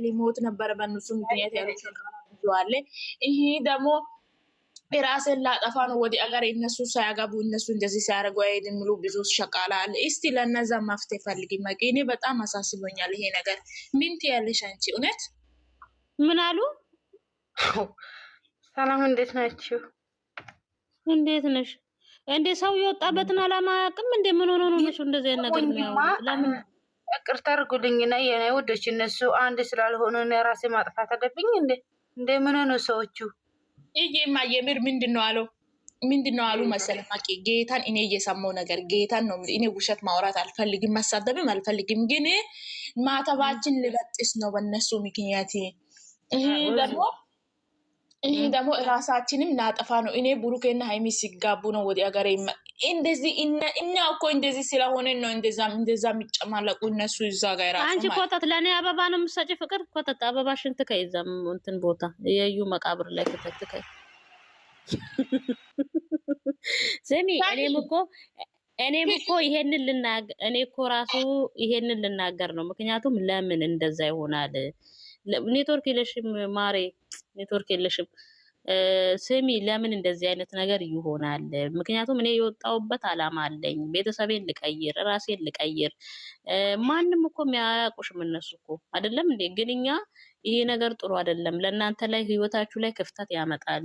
ሊሞት ነበር በእነሱ ምክንያት ያለ ይሄ ደግሞ ራስን ላጠፋ ነው ወደ አገር እነሱ ሳያገቡ እነሱ እንደዚህ ሲያደርጉ አይደል ሙሉ ብዙ ሸቃላ አለ። እስቲ ለነዛ መፍትሄ ፈልጊ ማቂ። እኔ በጣም አሳስቦኛል ይሄ ነገር። ምን ትያለሽ አንቺ? እውነት ምን አሉ? ሰላም እንዴት ናችሁ? እንዴት ነሽ? እንዴ ሰው የወጣበትን አላማ አያውቅም እንዴ? ምን ሆኖ ነው እነሱ እንደዚህ ነገር ነው? ለምን ይቅርታ አድርጉልኝና የኔ ውዶች እነሱ አንድ ስላልሆኑ ነው ራሴ ማጥፋት አለብኝ እንዴ? እንዴ ምን ነው ሰዎቹ? ይሄማ የምር ምንድነው አለው? ምንድነው አሉ መሰለህ ማቂ? ጌታን እኔ እየሰማው ነገር ጌታን ነው። እኔ ውሸት ማውራት አልፈልግም፣ መሳደብም አልፈልግም። ግን ማተባችን ልበጥስ ነው በእነሱ ምክንያት። ይሄ ደግሞ ራሳችንም ላጠፋ ነው። እኔ ብሩኬና ሃይሚ ሲጋቡ ነው ወዲ አገሬ እንደዚህ እኛ እኮ እንደዚህ ስለሆነ ነው እንደዛ የሚጨማለቁ እነሱ እዛ ጋር ራሱ። አንቺ ኮተት ለኔ አበባ ነው የምትሰጪ ፍቅር ኮተት አበባሽን ትከይዛም እንትን ቦታ የዩ መቃብር ላይ ከተትከይ ስሚ እኔም እኮ ይሄንን ልናገር እኔ እኮ ራሱ ይሄንን ልናገር ነው። ምክንያቱም ለምን እንደዛ ይሆናል? ኔትወርክ የለሽም ማሬ፣ ኔትወርክ የለሽም። ስሚ ለምን እንደዚህ አይነት ነገር ይሆናል? ምክንያቱም እኔ የወጣውበት አላማ አለኝ። ቤተሰቤን ልቀይር፣ ራሴን ልቀይር። ማንም እኮ የሚያውቁሽም እነሱ እኮ አይደለም እንዴ? ግን እኛ ይሄ ነገር ጥሩ አይደለም፣ ለእናንተ ላይ ህይወታችሁ ላይ ክፍተት ያመጣል።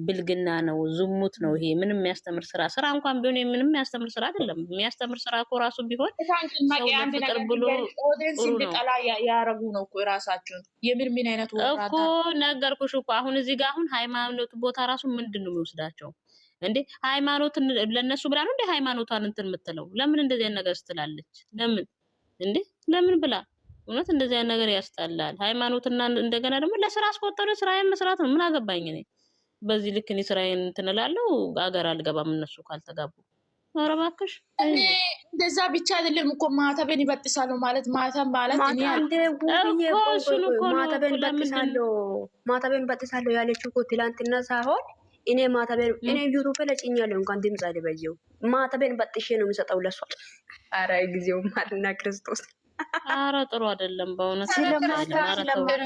ብልግና ነው፣ ዝሙት ነው። ይሄ ምንም የሚያስተምር ስራ እንኳን ቢሆን ምንም የሚያስተምር ስራ አይደለም። የሚያስተምር ስራ እኮ ራሱ ቢሆን ሰው ለፍቅር ብሎ ጥሩ ነው ያረጉ ነው እኮ ራሳቸውን። የምን ምን አይነት ወራዳ እኮ ነገርኩሽ እኮ። አሁን እዚህ ጋር አሁን ሃይማኖት ቦታ ራሱ ምንድነው የሚወስዳቸው እንዴ? ሃይማኖትን ለነሱ ብላ ነው እንዴ ሃይማኖቷን እንትን የምትለው? ለምን እንደዚህ አይነት ነገር ስትላለች? ለምን እንዴ? ለምን ብላ? እውነት እንደዚህ አይነት ነገር ያስጠላል። ሃይማኖትና እንደገና ደግሞ ለስራ አስቆጠረ። ስራዬን መስራት ነው። ምን አገባኝ እኔ በዚህ ልክ እኔ ስራዬን እንትን እላለሁ። አገር አልገባም እነሱ ካልተጋቡ። ኧረ እባክሽ እንደዛ ብቻ አይደለም እኮ ማተቤን ይበጥሳሉ ማለት ማተብ ማለት እኔ ማተቤን በጥሳለሁ ያለችው እኮ ትላንትና ሳይሆን እኔ ዩቱብ ላይ ጭኛለሁ። እንኳን ድምጽ አይበየው ማተቤን በጥሼ ነው የሚሰጠው ለሷ። አረ ጊዜው ማርና ክርስቶስ አረ ጥሩ አይደለም በእውነት።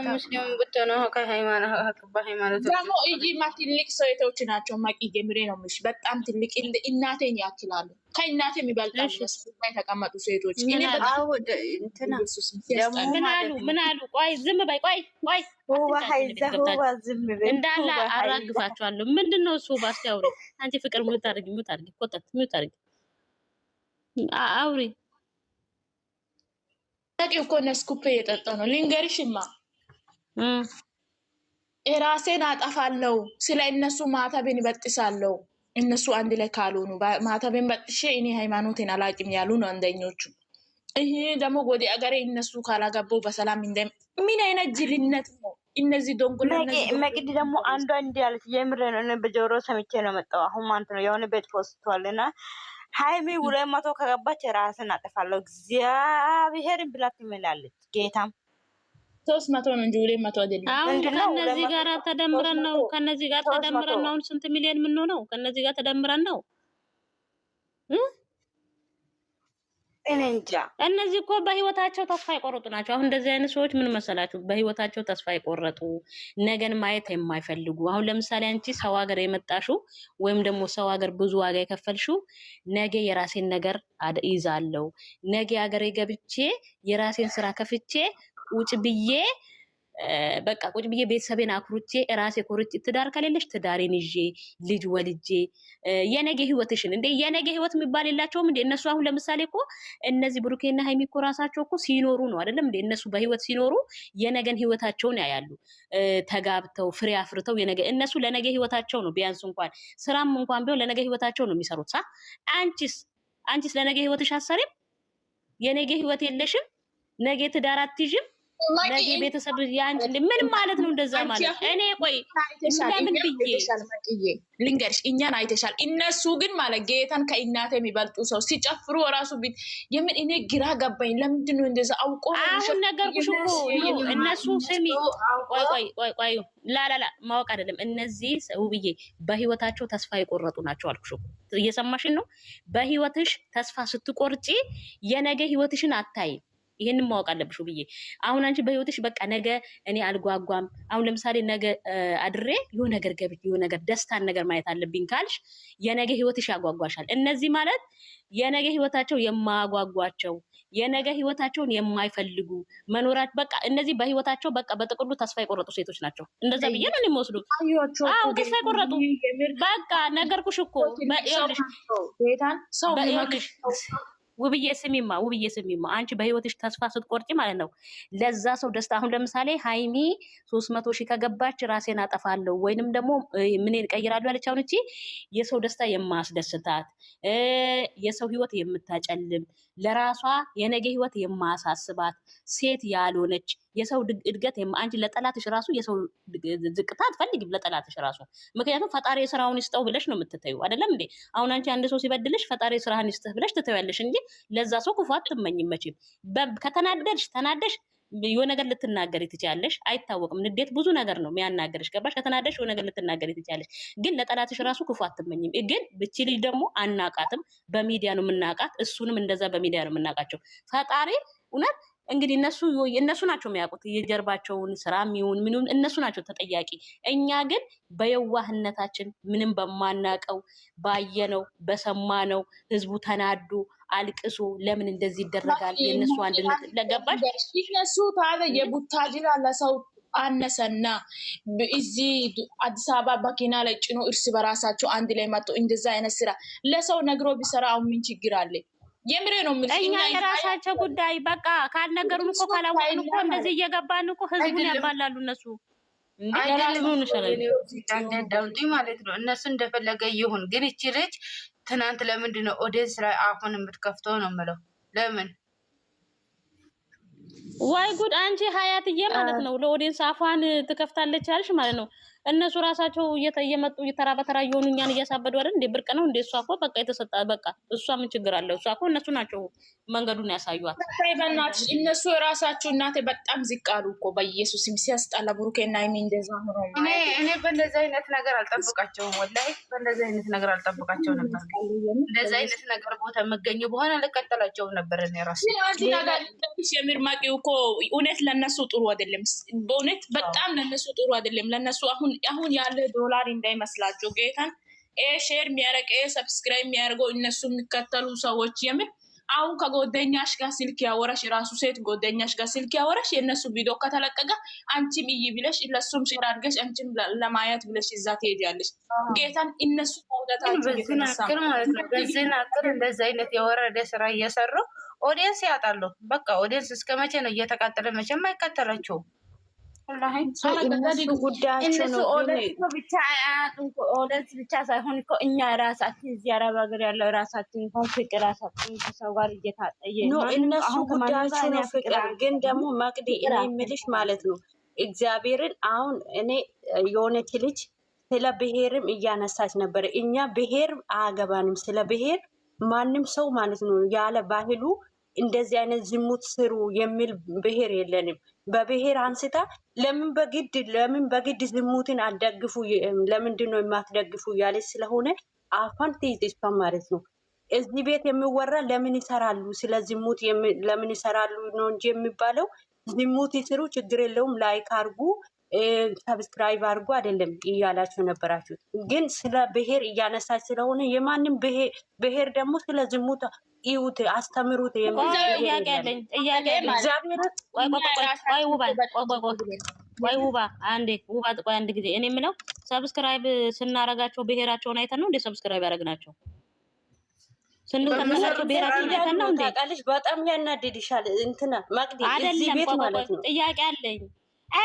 ሙስሊም ብትሆነው ከሃይማኖት ደግሞ ትልቅ ሰዎች ናቸው። ማቂ ጀምሬ ነው ምሽ በጣም ትልቅ እናቴን ያክላሉ። ከእናቴ የሚበልጣሉ ላይ ተቀመጡ ሴቶች። ምን አሉ? ቆይ ዝም በይ። ቆይ እንዳለ አራግፋቸዋለሁ። ምንድነው እሱ? ባስ አውሪ አንቺ ፍቅር ሙት አድርጊ ኮተት ሙት አድርጊ አውሪ። ታዲያ እኮ ነስኩፔ እየጠጣ ነው። ልንገርሽማ ራሴን አጠፋለሁ። ስለ እነሱ ማተቤን ይበጥሳለሁ። እነሱ አንድ ላይ ካልሆኑ ማተቤን በጥሼ እኔ ሃይማኖቴን አላውቅም ያሉ ነው አንደኞቹ። ይሄ ደግሞ ወደ አገሬ እነሱ ካላገቡ በሰላም ምን አይነት ጅልነት ነው? እነዚህ ዶንጉላ መቅዲ ደግሞ አንዷ እንዲህ አለች። የምር ነው በጆሮ ሰምቼ ነው መጣው። አሁን ማለት ነው የሆነ ቤት ፖስቷልና ሃይሚ 200 ከገባች ራስን አጠፋለሁ እግዚአብሔርን ብላ ትመላለች። ጌታም 300 ነው እንጂ 200 አይደለም። አሁን ከነዚህ ጋር ተደምረን ነው ስንት ሚሊዮን ምን ነው? ከነዚህ ጋር ተደምረን ነው እንጃ። እነዚህ እኮ በህይወታቸው ተስፋ የቆረጡ ናቸው። አሁን እንደዚህ አይነት ሰዎች ምን መሰላችሁ? በህይወታቸው ተስፋ የቆረጡ ነገን ማየት የማይፈልጉ። አሁን ለምሳሌ አንቺ ሰው ሀገር የመጣሽው ወይም ደግሞ ሰው ሀገር ብዙ ዋጋ የከፈልሽው ነገ የራሴን ነገር ይዛለው፣ ነገ ሀገሬ ገብቼ የራሴን ስራ ከፍቼ ውጭ ብዬ በቃ ቁጭ ብዬ ቤተሰቤን አክሩቼ ራሴ ኮርጬ ትዳር ከሌለሽ ትዳሬን ይዤ ልጅ ወልጄ የነገ ህይወትሽን እንደ የነገ ህይወት የሚባል የላቸውም እንደ እነሱ። አሁን ለምሳሌ እኮ እነዚህ ብሩኬና ሃይሚ እኮ ራሳቸው እኮ ሲኖሩ ነው አይደለም እንደ እነሱ በህይወት ሲኖሩ የነገን ህይወታቸውን ያያሉ። ተጋብተው ፍሬ አፍርተው የነገ እነሱ ለነገ ህይወታቸው ነው። ቢያንስ እንኳን ስራም እንኳን ቢሆን ለነገ ህይወታቸው ነው የሚሰሩት። አንቺስ ለነገ ህይወትሽ አሰሪም የነገ ህይወት የለሽም። ነገ ትዳር አትይዥም። ነገ ቤተሰብ ያንቺ ምን ማለት ነው? እንደዛ ማለት እኔ ቆይ ለምን ብዬ ልንገርሽ፣ እኛን አይተሻል። እነሱ ግን ማለት ጌታን ከእናቴ የሚበልጡ ሰው ሲጨፍሩ ራሱ ቢት የምን እኔ ግራ ገባኝ። ለምንድን ነው እንደዛ አውቆ? አሁን ነገርኩሽ እኮ እነሱ ስሚ፣ ቆይ ላላላ ማወቅ አይደለም። እነዚህ ሰው ብዬ በህይወታቸው ተስፋ የቆረጡ ናቸው አልኩሽ እኮ። እየሰማሽን ነው? በህይወትሽ ተስፋ ስትቆርጪ የነገ ህይወትሽን አታይም። ይሄንን ማወቅ አለብሽ ብዬ አሁን አንቺ በህይወትሽ በቃ ነገ እኔ አልጓጓም። አሁን ለምሳሌ ነገ አድሬ የሆነ ነገር ገብቼ የሆነ ነገር ደስታን ነገር ማየት አለብኝ ካልሽ የነገ ህይወትሽ ያጓጓሻል። እነዚህ ማለት የነገ ህይወታቸው የማያጓጓቸው የነገ ህይወታቸውን የማይፈልጉ መኖራት በቃ እነዚህ በህይወታቸው በቃ በጥቅሉ ተስፋ የቆረጡ ሴቶች ናቸው። እንደዛ ብዬ ነው የሚወስዱት። አዎ ተስፋ የቆረጡ በቃ ነገርኩሽ እኮ ውብዬ ስሚማ አንቺ በህይወትሽ ተስፋ ስትቆርጪ ማለት ነው ለዛ ሰው ደስታ አሁን ለምሳሌ ሃይሚ 300 ሺህ ከገባች ራሴን አጠፋለሁ ወይንም ደግሞ ምን እቀይራለሁ ያለች አሁን እቺ የሰው ደስታ የማያስደስታት የሰው ህይወት የምታጨልም ለራሷ የነገ ህይወት የማያሳስባት ሴት ያልሆነች የሰው እድገት አንቺ ለጠላትሽ ራሱ የሰው ዝቅታ አትፈልጊም ለጠላትሽ ራሱ ምክንያቱም ፈጣሪ ስራውን ይስጠው ብለሽ ነው የምትተዩ አይደለም እንዴ አሁን አንቺ አንድ ሰው ሲበድልሽ ፈጣሪ ስራህን ይስጥህ ብለሽ ትተያለሽ እንጂ ለዛ ሰው ክፉ አትመኝም መቼም ተናደሽ የሆነ ነገር ልትናገሪ ትችያለሽ አይታወቅም ንዴት ብዙ ነገር ነው የሚያናገርሽ ገባሽ ከተናደሽ የሆነ ነገር ልትናገሪ ትችያለሽ ግን ለጠላትሽ ራሱ ክፉ አትመኝም ግን ብቻ ልጅ ደግሞ አናቃትም በሚዲያ ነው የምናቃት እሱንም እንደዛ በሚዲያ ነው የምናቃቸው ፈጣሪ እውነት እንግዲህ እነሱ ናቸው የሚያውቁት የጀርባቸውን ስራ የሚሆን ምንም እነሱ ናቸው ተጠያቂ እኛ ግን በየዋህነታችን ምንም በማናቀው ባየነው በሰማነው ህዝቡ ተናዱ አልቅሶ ለምን እንደዚህ ይደረጋል የነሱ አንድነት ለገባሽ እነሱ ታዲያ የቡታጅራ ለሰው አነሰና እዚህ አዲስ አበባ መኪና ላይ ጭኖ እርስ በራሳቸው አንድ ላይ መጥቶ እንደዛ አይነት ስራ ለሰው ነግሮ ቢሰራ አሁን ምን ችግር አለ የምሬ ነው እኛ የራሳቸው ጉዳይ በቃ ካልነገሩን እኮ ካላወቅን እኮ እንደዚህ እየገባን እኮ ህዝቡን ያባላሉ እነሱ አይደለም ማለት ነው እነሱ እንደፈለገ ይሁን ግን እቺ ልጅ ትናንት ለምንድን ነው ኦዲየንስ ላይ አፉን የምትከፍተው ነው የምለው ለምን ዋይ ጉድ አንቺ ሀያትዬ ማለት ነው ለኦዲየንስ አፏን ትከፍታለች ያልሽ ማለት ነው እነሱ ራሳቸው እየመጡ እየተራ በተራ እየሆኑ እኛን እያሳበዱ አይደል እንዴ ብርቅ ነው እንዴ እሷ እኮ በቃ የተሰጣ በቃ እሷ ምን ችግር አለው እሷ እኮ እነሱ ናቸው መንገዱን ያሳዩት በእናትሽ እነሱ የራሳቸው እናቴ በጣም ዝቅ አሉ እኮ በኢየሱስም ሲያስጠላ ብሩኬና ሃይሚ እንደዛ ሆኖ እኔ በእንደዚህ አይነት ነገር አልጠብቃቸውም ወላሂ በእንደዚህ አይነት ነገር አልጠብቃቸው ነበር እንደዚህ አይነት ነገር ቦታ መገኘ በኋላ ልቀጥላቸው ነበር እኔ ራሴ የሚርማቂው እኮ እውነት ለነሱ ጥሩ አይደለም በእውነት በጣም ለነሱ ጥሩ አይደለም ለነሱ አሁን ያለ ዶላር እንዳይመስላችሁ ጌታን ሼር የሚያረቅ ሰብስክራይብ የሚያደርገው እነሱ የሚከተሉ ሰዎች የምር አሁን ከጎደኛሽ ጋር ስልክ ያወራሽ ራሱ ሴት ጎደኛሽ ጋር ስልክ ያወራሽ የነሱ ቪዲዮ ከተለቀቀ አንቺም እይ ብለሽ ለሱም ሼር አድርገሽ አንቺም ለማየት ብለሽ እዛ ትሄጃለሽ ጌታን እነሱ ወደታቸው በዝናክር ማለት ነው በዝናክር እንደዚህ አይነት የወረደ ስራ እየሰሩ ኦዲየንስ ያጣሉ በቃ ኦዲየንስ እስከመቼ ነው እየተቃጠለ መቼም አይከተላቸውም እነሱ ጉዳያቸው ነው ኦዲየንስ ብቻ ሳይሆን እኮ እኛ ራሳችን እዚህ አረብ ሀገር ያለው ራሳችን ፍቅር ራሳችን ከሰው ጋር እየታጠየ ነው እነሱ ጉዳያቸው ነው ፍቅር ግን ደግሞ መቅዲ እኔ የምልሽ ማለት ነው እግዚአብሔርን አሁን እኔ የሆነች ልጅ ስለ ብሔርም እያነሳች ነበር እኛ ብሔር አያገባንም ስለ ብሔር ማንም ሰው ማለት ነው ያለ ባህሉ እንደዚህ አይነት ዝሙት ስሩ የሚል ብሔር የለንም በብሔር አንስታ ለምን በግድ ዝሙትን አደግፉ ለምንድን ነው የማትደግፉ ያለች ስለሆነ አፋን ትይዝቷ ማለት ነው እዚህ ቤት የሚወራ ለምን ይሰራሉ ስለ ዝሙት ለምን ይሰራሉ ነው እንጂ የሚባለው ዝሙት ይስሩ ችግር የለውም ላይክ አርጉ ሰብስክራይብ አርጉ አይደለም እያላችሁ ነበራችሁ ግን ስለ ብሔር እያነሳች ስለሆነ የማንም ብሔር ደግሞ ስለ ዝሙት ይውት አስተምሩት ውባ አንድ ጊዜ እኔ የምለው ሰብስክራይብ ስናረጋቸው ብሔራቸውን አይተን ነው እንደ ሰብስክራይብ ያደረግናቸው ስንከተላቸው ብሔራቸውን አይተን ነው እንደ ታውቃለሽ በጣም ያናድድሻል እንትና መቅዲ እዚህ ቤት ማለት ነው ጥያቄ አለኝ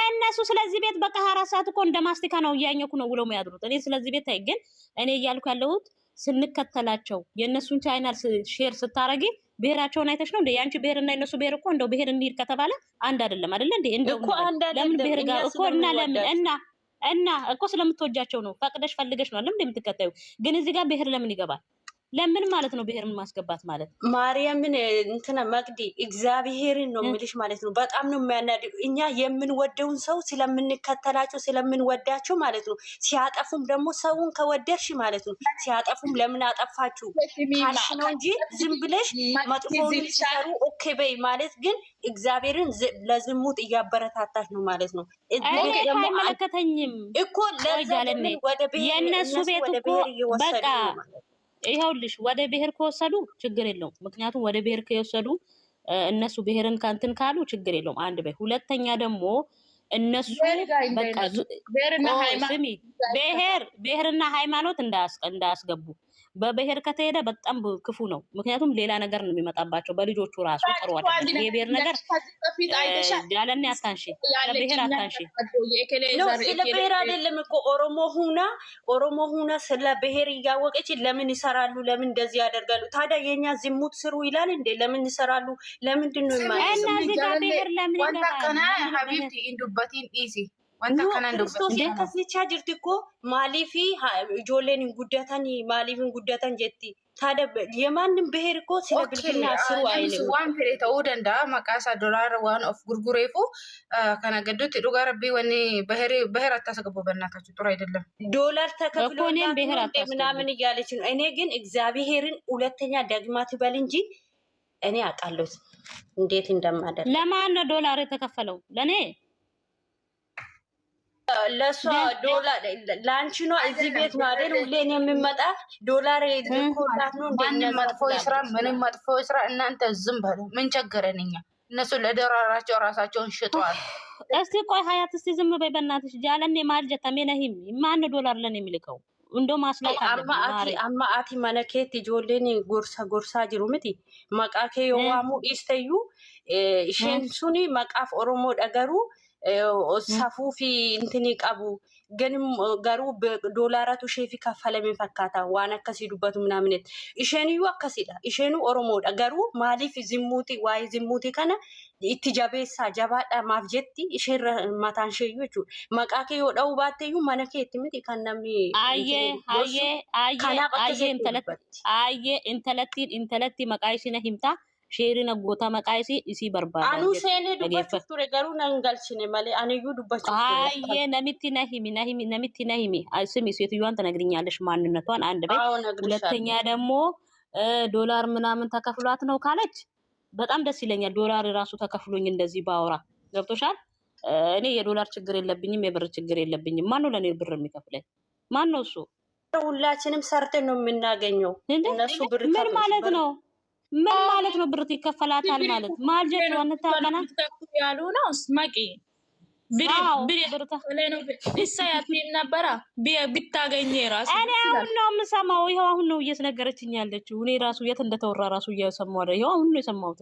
እነሱ ስለዚህ ቤት በቃ 24 ሰዓት እኮ እንደ ማስቲካ ነው እያኘኩ ነው ውለው የሚያድሩት እኔ ስለዚህ ቤት አይ ግን እኔ እያልኩ ያለሁት ስንከተላቸው የእነሱን ቻናል ሼር ስታረጊ ብሔራቸውን አይተሽ ነው እንደ ያንቺ ብሔርና የነሱ ብሔር እኮ እንደው ብሔር እንሂድ ከተባለ አንድ አይደለም አይደለ እንዴ እንደው ለምን ብሔር ጋር እኮ እና ለምን እና እኮ ስለምትወጃቸው ነው ፈቅደሽ ፈልገሽ ነው አይደል እንደምትከታዩ ግን እዚህ ጋር ብሔር ለምን ይገባል ለምን ማለት ነው ብሔርን ማስገባት ማለት? ማርያምን እንትና መቅዲ እግዚአብሔርን ነው የምልሽ ማለት ነው። በጣም ነው የሚያናድዱ። እኛ የምንወደውን ሰው ስለምንከተላቸው ስለምንወዳቸው ማለት ነው። ሲያጠፉም ደግሞ ሰውን ከወደድሽ ማለት ነው ሲያጠፉም ለምን አጠፋችሁ ካልሽ ነው እንጂ ዝም ብለሽ መጥፎውን ሲሰሩ ኦኬ በይ ማለት ግን እግዚአብሔርን ለዝሙት እያበረታታች ነው ማለት ነው። አይመለከተኝም እኮ ለዛለኝ ወደ ብሔር የነሱ ቤት እኮ በቃ ይኸውልሽ ወደ ብሔር ከወሰዱ ችግር የለውም። ምክንያቱም ወደ ብሔር ከወሰዱ እነሱ ብሔርን ካንትን ካሉ ችግር የለውም። አንድ በይ ሁለተኛ ደግሞ እነሱ በቃ ብሔርና ሃይማኖት እንዳያስገቡ በብሔር ከተሄደ በጣም ክፉ ነው። ምክንያቱም ሌላ ነገር ነው የሚመጣባቸው በልጆቹ ራሱ ጥሩ አይደለም። የብሔር ነገር ያለኔ አታንሺ ለብሔር አታንሺ ነው። ስለ ብሔር አይደለም እኮ ኦሮሞ ሁና ስለ ብሔር እያወቀች ለምን ይሰራሉ? ለምን እንደዚህ ያደርጋሉ? ታዲያ የኛ ዝሙት ስሩ ይላል እንዴ? ለምን ይሰራሉ? ለምንድን ነው እና እዚህ ጋር ብሔር ለምን ይገባል? ሀቢብቲ ኢንዱባቲን ኢሲ ክርስቶስ ከዚቻ ጅርት እኮ ማሊፊ ጆሌን ማሊፍን ጉዳተን ጀቲ ታዲያ የማንም ብሔር እኮ ስለ ብልግና ስሩ አይልም። ዋን ፍሬ ተው ደንዳ መቃሳ ዶላር ዋን ኦፍ ጉርጉሬፉ ከነገዱት ዱጋ ረቢ ወኔ ብሔር አታስገቡ በእናታችሁ ጥሩ አይደለም። ዶላር ተከፍሎ ምናምን እያለች ነው። እኔ ግን እግዚአብሔርን ሁለተኛ ደግማ ትበል እንጂ እኔ አውቃለሁ እንዴት እንደማደርግ። ለማን ነው ዶላር የተከፈለው? ለኔ ለሷ ዶላር ላንቺ ነው። እዚህ ቤት ነው አይደል ሁሌን የሚመጣ ዶላር ይዝኮላት ነው። ምንም መጥፎ ስራ እናንተ ዝም በሉ። ምን ቸገረን እኛ? እነሱ ለዶላራቸው ራሳቸውን ሽጠዋል። እስቲ ቆይ ሀያት እስቲ ዝም በይ በእናትሽ። ጃለኔ ማልጀታ ሜነሂም ማን ዶላር ለን የሚልከው እንደው ማስላት አለ አማአቲ ማነኬት ጆሌን ጎርሳ ጅሩ ምቲ መቃኬ የዋሙ ኢስተዩ ሸንሱኒ መቃፍ ኦሮሞ ደገሩ ሳፉፊ እንትኒ ቀቡ ገንም ጋሩ ዶላራቱ ሼፊ ከፈለሜ ፈካታ ዋና ከሲዱበት ምናምነት ኢሸንዩ አከሲዳ ኢሸኑ ኦሮሞ ደገሩ ማሊፍ ዝሙቲ ዋይ ዝሙቲ ከነ ኢትጃቤሳ ጃባዳ ማፍጀቲ ኢሸር ማታንሸዩቹ መቃኬ ወዳው ባተዩ ማነከ የትምት ከነሚ አየ እንተለቲ መቃይሲነ ሂምታ ሼሪና ጎታ መቃይሲ እሲ በርባዳ አኑ ሴኔ ዱባቹ ቱሬ ገሩ ነንገልሽኔ ማለ አንዩ ዱባቹ አየ ነሚቲ ነሂሚ ስሚ ሴትዮዋን ትነግሪኛለሽ ማንነቷን አንድ በይ። ሁለተኛ ደግሞ ዶላር ምናምን ተከፍሏት ነው ካለች በጣም ደስ ይለኛል። ዶላር ራሱ ተከፍሎኝ እንደዚህ ባወራ ገብቶሻል። እኔ የዶላር ችግር የለብኝም፣ የብር ችግር የለብኝም። ማን ነው ለኔ ብር የሚከፍለኝ? ማን ነው እሱ? ሁላችንም ሰርተን ነው የምናገኘው። እነሱ ብር ምን ማለት ነው? ምን ማለት ነው? ብር ይከፈላታል ማለት ማልጀት ነው። አንታቀና ያሉ ነው ስማቂ ብር ተከፈለ ነው ቢሳያትም ነበር ቢታገኝ ራሱ እኔ አሁን ነው የምሰማው። ይሄው አሁን ነው እየተነገረችኝ ያለችው። እኔ ራሱ የት እንደተወራ ራሱ እየሰማው አይደል? ይሄው አሁን ነው የሰማሁት።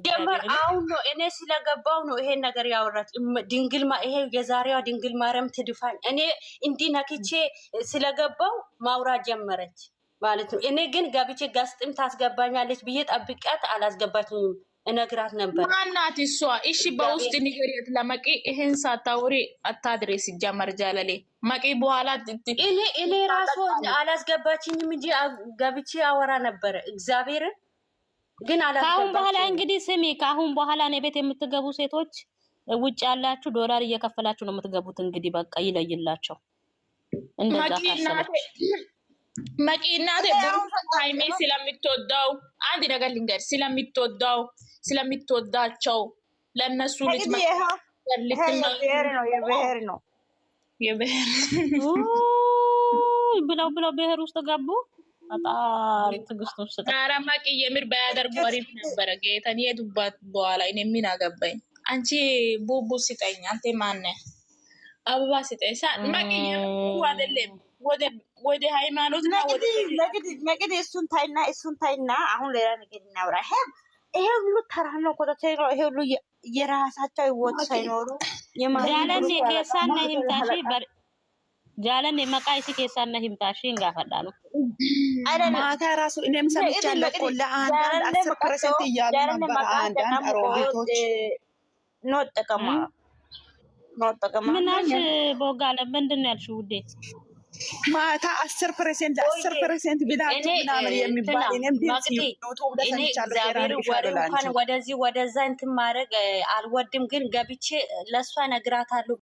አሁን ነው እኔ ስለገባው ነው ይሄን ነገር ያወራች ይሄ የዛሬዋ ድንግል ማርያም ትድፋኝ። እኔ እንዲህ ነክቼ ስለገባው ማውራት ጀመረች ማለት ነው። እኔ ግን ገብቼ ጋስጥም ታስገባኛለች ብዬ ጠብቂያት አላስገባችኝም። እነግራት ነበር ማናት እሷ? እሺ በውስጥ ንገሪያት ለመቂ ይሄን ሳታውሪ አታድሬስ ጀመር ጃለሌ መቂ በኋላ እኔ ራሱ አላስገባችኝም እንጂ ገብቼ አወራ ነበር። እግዚአብሔርን ግን አላስገባችኝም። ካሁን በኋላ እንግዲህ ስሚ፣ ካሁን በኋላ እኔ ቤት የምትገቡ ሴቶች ውጭ ያላችሁ ዶላር እየከፈላችሁ ነው የምትገቡት። እንግዲህ በቃ ይለይላቸው። እንደዛ ካሰበች መቂናቴ ሃይሜ ስለምትወዳው አንድ ነገር ልንገር፣ ስለምትወዳቸው ለነሱ ልጅ የብሔር ነው ብለው ብሔር ውስጥ ገቡ። በጣም ትግስት ውስጥ ኧረ መቂ የምር ባያደርጉ አሪፍ ነበረ። ጌታን የሄዱባት በኋላ እኔ ምን አገባኝ? አንቺ ቡቡ ስጠኝ፣ አንተ ማነህ? አበባ ስጠኝ። መቂ አይደለም ወደ ሃይማኖት ነው ወደ መቅድ እሱን ታይና አሁን ሌላ ነገር እናውራ። ይሄ ሁሉ ተራ ነው ኮተቴ ነው። ይሄ ሁሉ የራሳቸው ህይወት ሳይኖሩ ጃለኔ ከሳና ህምታሺ ጃለኔ መቃይሲ ከሳና ህምታሺ እንጋፈዳ ነው ማታ ራሱ እኔም ሰምቻለሁ እኮ ለአንዳንድ 10% እያሉ ነበር። አንዳንድ አሮጊቶች ነው ጠቀማ ምናሽ ቦጋለ ምንድን ነው ያልሽው ውዴ? ማታ 10% ለ10% ብላችሁ ምናምን የሚባል እኔም ቢዚ ዩቲዩብ ላይ ሰምቻለሁ። እግዚአብሔር እንኳን ወደዚህ ወደዛ እንትን ማድረግ አልወድም፣ ግን ገብቼ ለእሷ እነግራታለሁ